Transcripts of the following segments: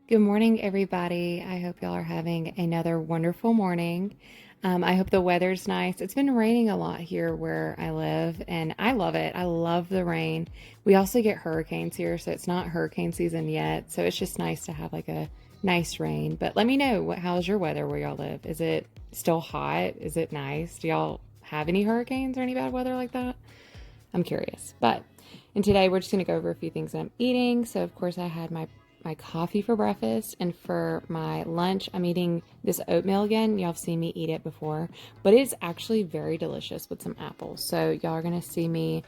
Good morning, everybody. I hope y'all are having another wonderful morning. I hope the weather's nice. It's been raining a lot here where I live, and I love it. I love the rain. We also get hurricanes here, so it's not hurricane season yet. So it's just nice to have like a nice rain. But let me know how's your weather where y'all live? Is it still hot? Is it nice? Do y'all have any hurricanes or any bad weather like that? I'm curious. And today we're just going to go over a few things that I'm eating. So, of course, I had my coffee for breakfast, and for my lunch, I'm eating this oatmeal again. Y'all have seen me eat it before, but it's actually very delicious with some apples. So, y'all are going to see me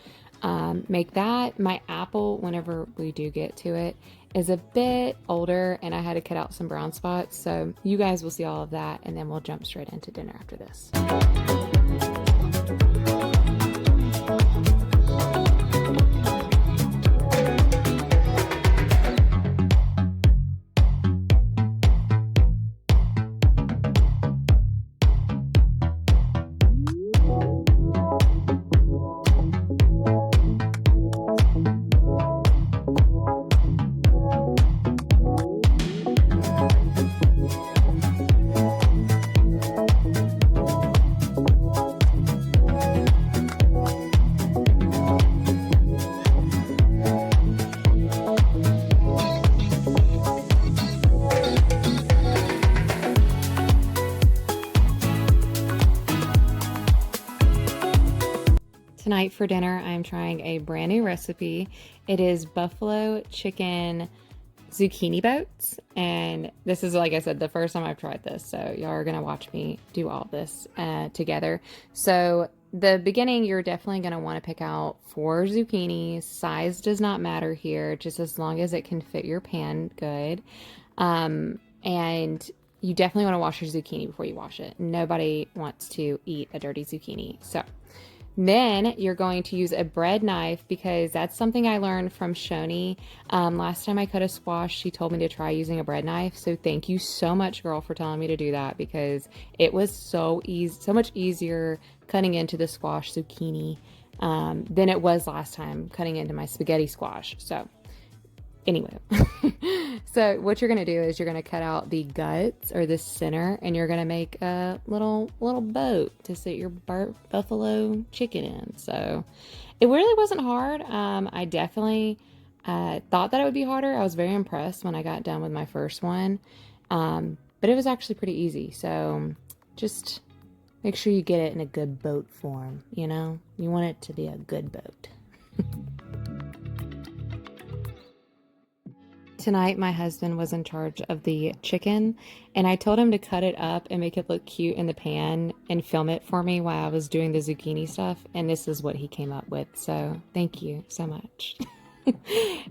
make that. My apple, whenever we do get to it, is a bit older, and I had to cut out some brown spots. So, you guys will see all of that, and then we'll jump straight into dinner after this. Tonight for dinner, I'm trying a brand new recipe. It is buffalo chicken zucchini boats. And this is, like I said, the first time I've tried this. So y'all are going to watch me do all this together. So the beginning, you're definitely going to want to pick out 4 zucchinis. Size does not matter here, just as long as it can fit your pan good. And you definitely want to wash your zucchini before you wash it. Nobody wants to eat a dirty zucchini. So then you're going to use a bread knife, because that's something I learned from Shoni. Last time I cut a squash, she told me to try using a bread knife. So thank you so much, girl, for telling me to do that, because it was so much easier cutting into the squash zucchini than it was last time cutting into my spaghetti squash. So anyway, so what you're going to do is you're going to cut out the guts, or the center, and you're going to make a little boat to sit your buffalo chicken in. So it really wasn't hard. I definitely thought that it would be harder. I was very impressed when I got done with my first one. But it was actually pretty easy. So just make sure you get it in a good boat form. You want it to be a good boat. Tonight, my husband was in charge of the chicken, and I told him to cut it up and make it look cute in the pan and film it for me while I was doing the zucchini stuff, and this is what he came up with. So thank you so much.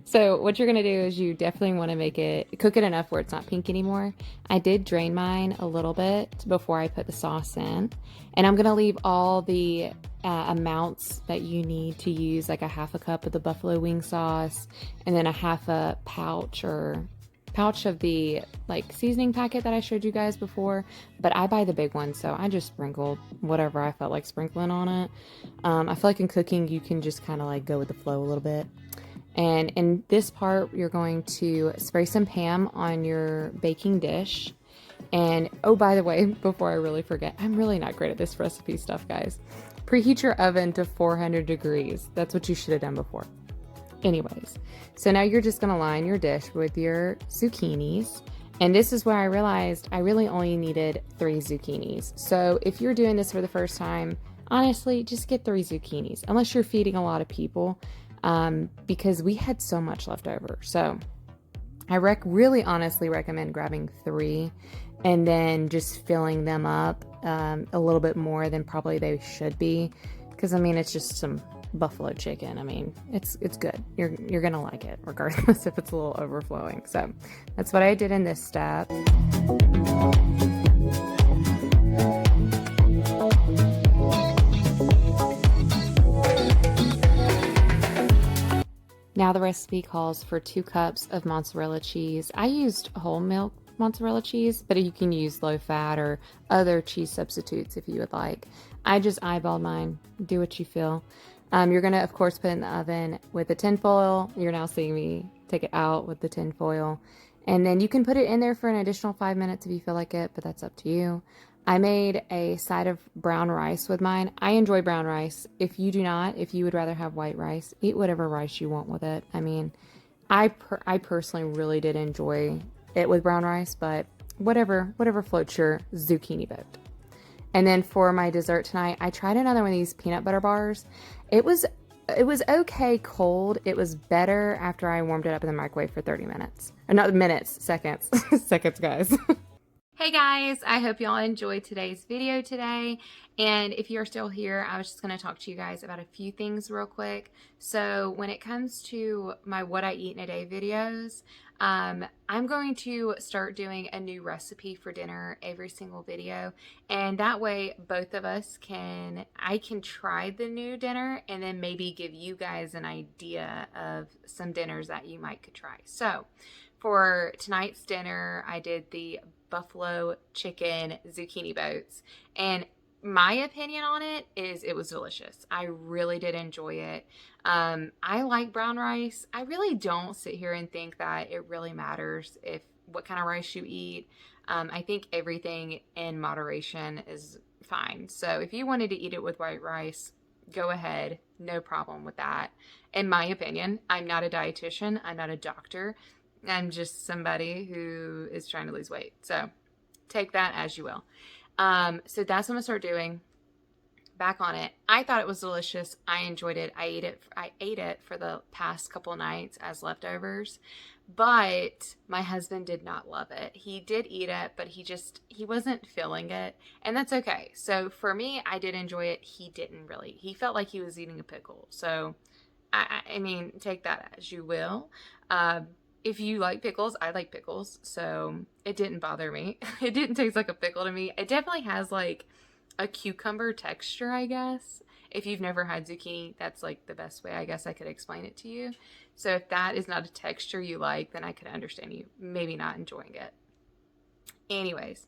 So what you're going to do is you definitely want to cook it enough where it's not pink anymore. I did drain mine a little bit before I put the sauce in, and I'm going to leave all the amounts that you need to use, like a half a cup of the buffalo wing sauce, and then a half a pouch of the seasoning packet that I showed you guys before. But I buy the big one, so I just sprinkled whatever I felt like sprinkling on it. I feel like in cooking you can just kind of go with the flow a little bit. And in this part, you're going to spray some Pam on your baking dish. And oh, by the way, before I really forget, I'm really not great at this recipe stuff, guys. Preheat your oven to 400 degrees. That's what you should have done before. Anyways, so now you're just going to line your dish with your zucchinis. And this is where I realized I really only needed 3 zucchinis. So if you're doing this for the first time, honestly, just get 3 zucchinis, unless you're feeding a lot of people. Because we had so much left over. So I really honestly recommend grabbing 3 and then just filling them up a little bit more than probably they should be. Because, it's just some buffalo chicken. It's good. You're going to like it, regardless if it's a little overflowing. So that's what I did in this step. Now the recipe calls for 2 cups of mozzarella cheese. I used whole milk mozzarella cheese, but you can use low fat or other cheese substitutes if you would like. I just eyeballed mine. Do what you feel. You're going to, of course, put it in the oven with a tin foil. You're now seeing me take it out with the tin foil. And then you can put it in there for an additional 5 minutes if you feel like it, but that's up to you. I made a side of brown rice with mine. I enjoy brown rice. If you do not, if you would rather have white rice, eat whatever rice you want with it. I mean, I personally really did enjoy it with brown rice, but whatever floats your zucchini boat. And then for my dessert tonight, I tried another one of these peanut butter bars. It was it was okay cold. It was better after I warmed it up in the microwave for 30 minutes. Or not minutes, seconds. Seconds, guys. Hey guys, I hope y'all enjoyed today's video today. And if you're still here, I was just going to talk to you guys about a few things real quick. So when it comes to my what I eat in a day videos, I'm going to start doing a new recipe for dinner every single video. And that way both of us I can try the new dinner and then maybe give you guys an idea of some dinners that you might could try. So for tonight's dinner, I did the buffalo chicken zucchini boats, and my opinion on it is it was delicious. I really did enjoy it. I like brown rice. I really don't sit here and think that it really matters what kind of rice you eat. I think everything in moderation is fine. So if you wanted to eat it with white rice, go ahead. No problem with that. In my opinion, I'm not a dietitian. I'm not a doctor. I'm just somebody who is trying to lose weight. So take that as you will. So that's what I'm going to start doing. Back on it. I thought it was delicious. I enjoyed it. I ate it for the past couple nights as leftovers, but my husband did not love it. He did eat it, but he wasn't feeling it, and that's okay. So for me, I did enjoy it. He didn't really. He felt like he was eating a pickle. So I mean, take that as you will. If you like pickles, I like pickles, so it didn't bother me. It didn't taste like a pickle to me. It definitely has like a cucumber texture, I guess. If you've never had zucchini, that's like the best way I guess I could explain it to you. So if that is not a texture you like, then I could understand you maybe not enjoying it. Anyways,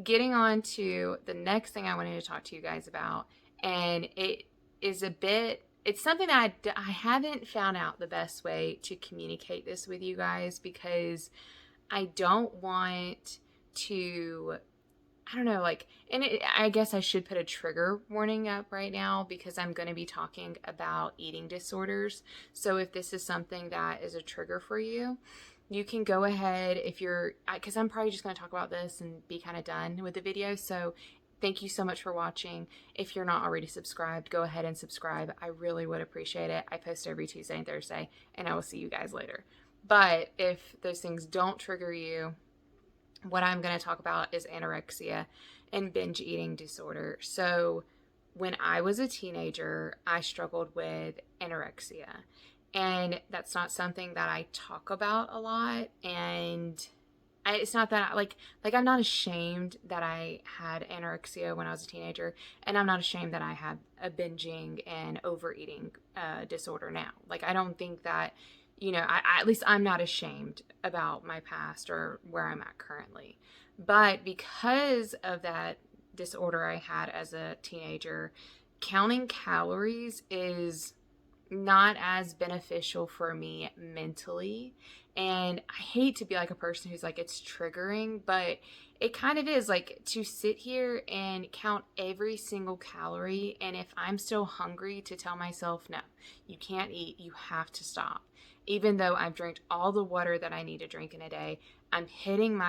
getting on to the next thing I wanted to talk to you guys about, and it's something that I haven't found out the best way to communicate this with you guys, because I don't want to, I don't know, I guess I should put a trigger warning up right now, because I'm going to be talking about eating disorders. So if this is something that is a trigger for you, you can go ahead because I'm probably just going to talk about this and be kind of done with the video. So thank you so much for watching. If you're not already subscribed, go ahead and subscribe. I really would appreciate it. I post every Tuesday and Thursday, and I will see you guys later. But if those things don't trigger you, what I'm going to talk about is anorexia and binge eating disorder. So when I was a teenager, I struggled with anorexia. And that's not something that I talk about a lot. And it's not that I'm not ashamed that I had anorexia when I was a teenager, and I'm not ashamed that I have a binging and overeating disorder now. Like, I don't think that, at least I'm not ashamed about my past or where I'm at currently. But because of that disorder I had as a teenager, counting calories is not as beneficial for me mentally. And I hate to be like a person who's like, it's triggering, but it kind of is, like, to sit here and count every single calorie. And if I'm still hungry, to tell myself, no, you can't eat, you have to stop. Even though I've drank all the water that I need to drink in a day, I'm hitting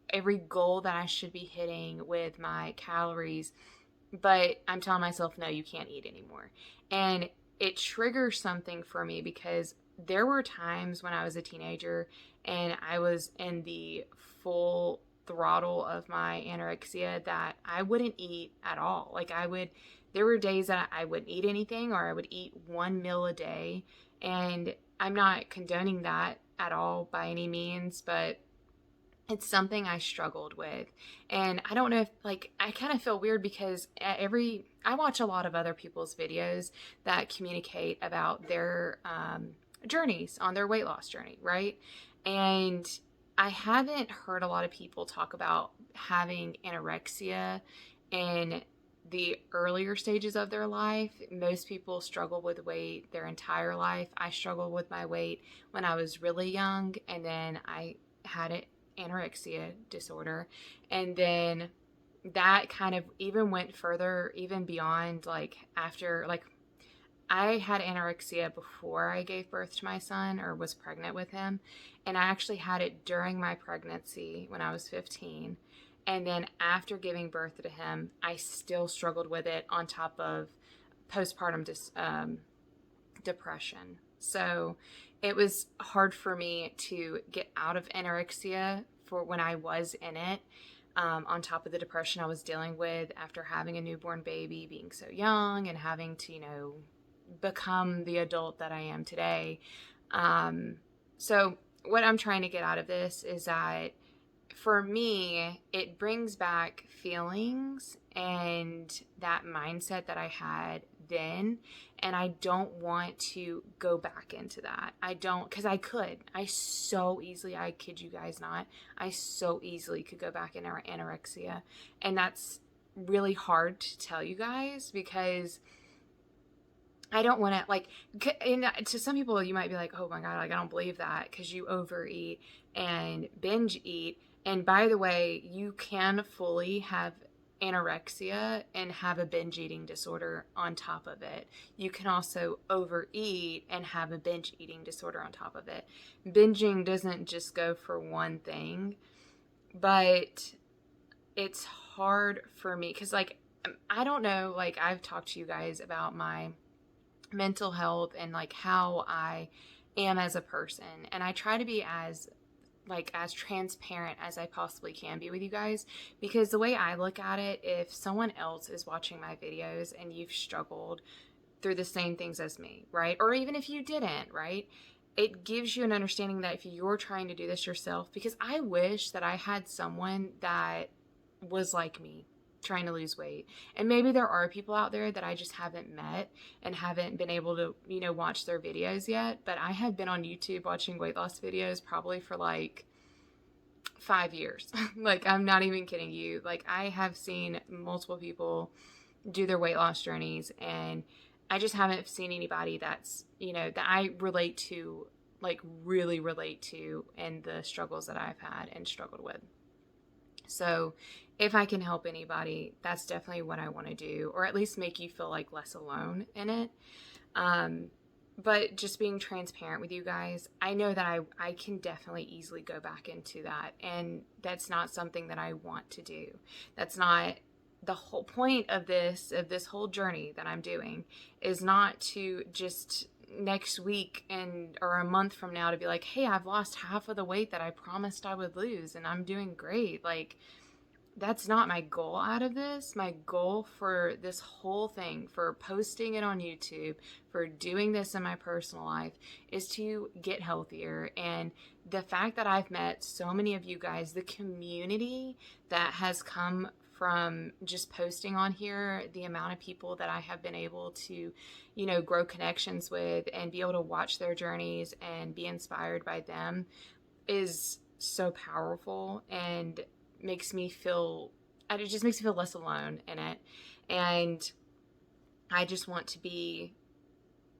every goal that I should be hitting with my calories, but I'm telling myself, no, you can't eat anymore. And it triggers something for me, because there were times when I was a teenager and I was in the full throttle of my anorexia that I wouldn't eat at all. There were days that I wouldn't eat anything, or I would eat one meal a day. And I'm not condoning that at all by any means, but it's something I struggled with. And I don't know if, I kind of feel weird, because I watch a lot of other people's videos that communicate about their journeys on their weight loss journey, right? And I haven't heard a lot of people talk about having anorexia in the earlier stages of their life. Most people struggle with weight their entire life. I struggled with my weight when I was really young, and then I had an anorexia disorder. And then that kind of even went further, even beyond, like, after, like, I had anorexia before I gave birth to my son or was pregnant with him. And I actually had it during my pregnancy when I was 15. And then after giving birth to him, I still struggled with it on top of postpartum depression. So it was hard for me to get out of anorexia for when I was in it. On top of the depression I was dealing with after having a newborn baby, being so young, and having to, become the adult that I am today. So, what I'm trying to get out of this is that for me, it brings back feelings and that mindset that I had then. And I don't want to go back into that. I don't, because I could. I so easily, I kid you guys not, I so easily could go back into anorexia. And that's really hard to tell you guys because I don't want to, like, and to some people, you might be like, oh my God, like, I don't believe that because you overeat and binge eat. And by the way, you can fully have anorexia and have a binge eating disorder on top of it. You can also overeat and have a binge eating disorder on top of it. Binging doesn't just go for one thing, but it's hard for me because, like, I don't know, like, I've talked to you guys about my mental health and like how I am as a person, and I try to be as transparent as I possibly can be with you guys, because the way I look at it, if someone else is watching my videos and you've struggled through the same things as me, right? Or even if you didn't, right? It gives you an understanding that if you're trying to do this yourself, because I wish that I had someone that was like me trying to lose weight. And maybe there are people out there that I just haven't met and haven't been able to, watch their videos yet. But I have been on YouTube watching weight loss videos probably for like 5 years. Like, I'm not even kidding you. Like, I have seen multiple people do their weight loss journeys, and I just haven't seen anybody that's, that I relate to, like really relate to, and the struggles that I've had and struggled with. So if I can help anybody, that's definitely what I want to do, or at least make you feel like less alone in it. But just being transparent with you guys, I know that I can definitely easily go back into that. And that's not something that I want to do. That's not the whole point of this whole journey that I'm doing, is not to just next week or a month from now to be like, hey, I've lost half of the weight that I promised I would lose and I'm doing great. Like, that's not my goal out of this. My goal for this whole thing, for posting it on YouTube, for doing this in my personal life, is to get healthier. And the fact that I've met so many of you guys, the community that has come from just posting on here, the amount of people that I have been able to, grow connections with and be able to watch their journeys and be inspired by them, is so powerful, and it just makes me feel less alone in it. And I just want to be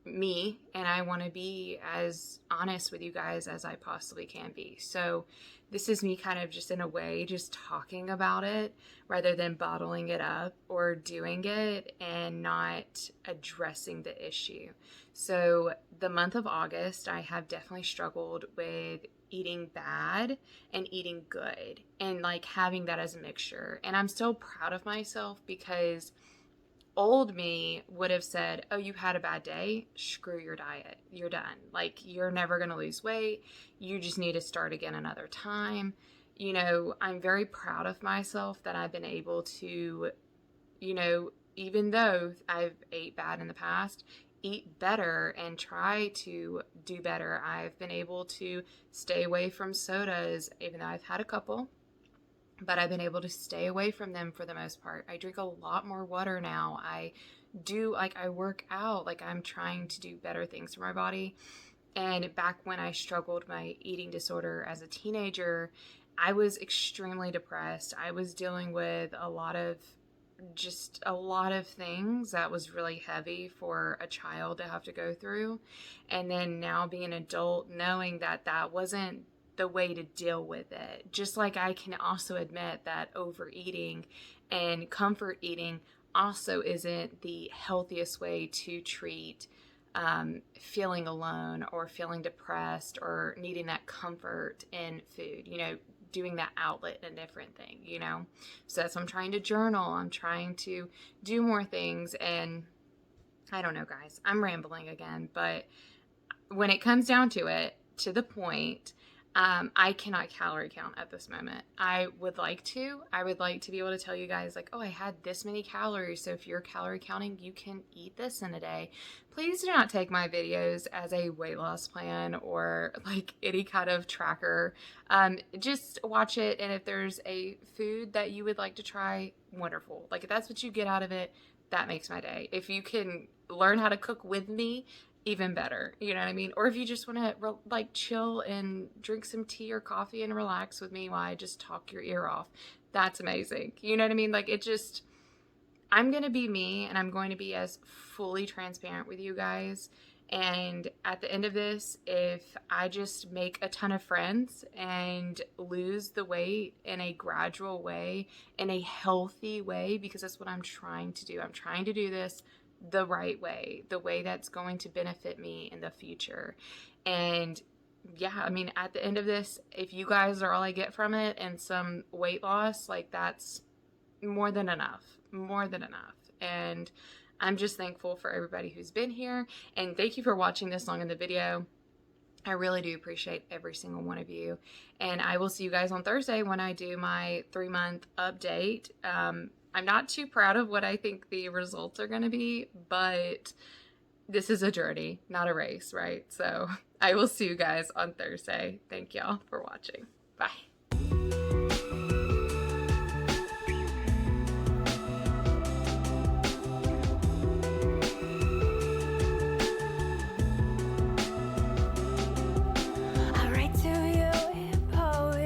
me, and I want to be as honest with you guys as I possibly can be. So this is me kind of just in a way just talking about it rather than bottling it up or doing it and not addressing the issue. So the month of August, I have definitely struggled with eating bad and eating good, and like having that as a mixture. And I'm so proud of myself, because old me would have said, oh, you had a bad day, screw your diet, you're done. Like, you're never going to lose weight, you just need to start again another time. I'm very proud of myself that I've been able to, even though I've ate bad in the past, eat better and try to do better. I've been able to stay away from sodas, even though I've had a couple, but I've been able to stay away from them for the most part. I drink a lot more water now. I work out, like, I'm trying to do better things for my body. And back when I struggled my eating disorder as a teenager, I was extremely depressed. I was dealing with a lot of things that was really heavy for a child to have to go through. And then now being an adult, knowing that that wasn't the way to deal with it. Just like I can also admit that overeating and comfort eating also isn't the healthiest way to treat feeling alone or feeling depressed or needing that comfort in food, doing that outlet in a different thing, So that's why I'm trying to journal. I'm trying to do more things. And I don't know, guys, I'm rambling again, but when it comes down to it, to the point, I cannot calorie count at this moment. I would like to. I would like to be able to tell you guys, like, oh, I had this many calories. So if you're calorie counting, you can eat this in a day. Please do not take my videos as a weight loss plan or like any kind of tracker. Just watch it. And if there's a food that you would like to try, wonderful. Like, if that's what you get out of it, that makes my day. If you can learn how to cook with me, even better, you know what I mean? Or if you just want to like chill and drink some tea or coffee and relax with me while I just talk your ear off, that's amazing. You know what I mean? Like, I'm going to be me, and I'm going to be as fully transparent with you guys. And at the end of this, if I just make a ton of friends and lose the weight in a gradual way, in a healthy way, because that's what I'm trying to do. I'm trying to do this the right way, the way that's going to benefit me in the future. And yeah, I mean, at the end of this, if you guys are all I get from it and some weight loss, like, that's more than enough, more than enough. And I'm just thankful for everybody who's been here. And thank you for watching this long in the video. I really do appreciate every single one of you. And I will see you guys on Thursday when I do my 3-month update. I'm not too proud of what I think the results are going to be, but this is a journey, not a race, right? So I will see you guys on Thursday. Thank y'all for watching. Bye.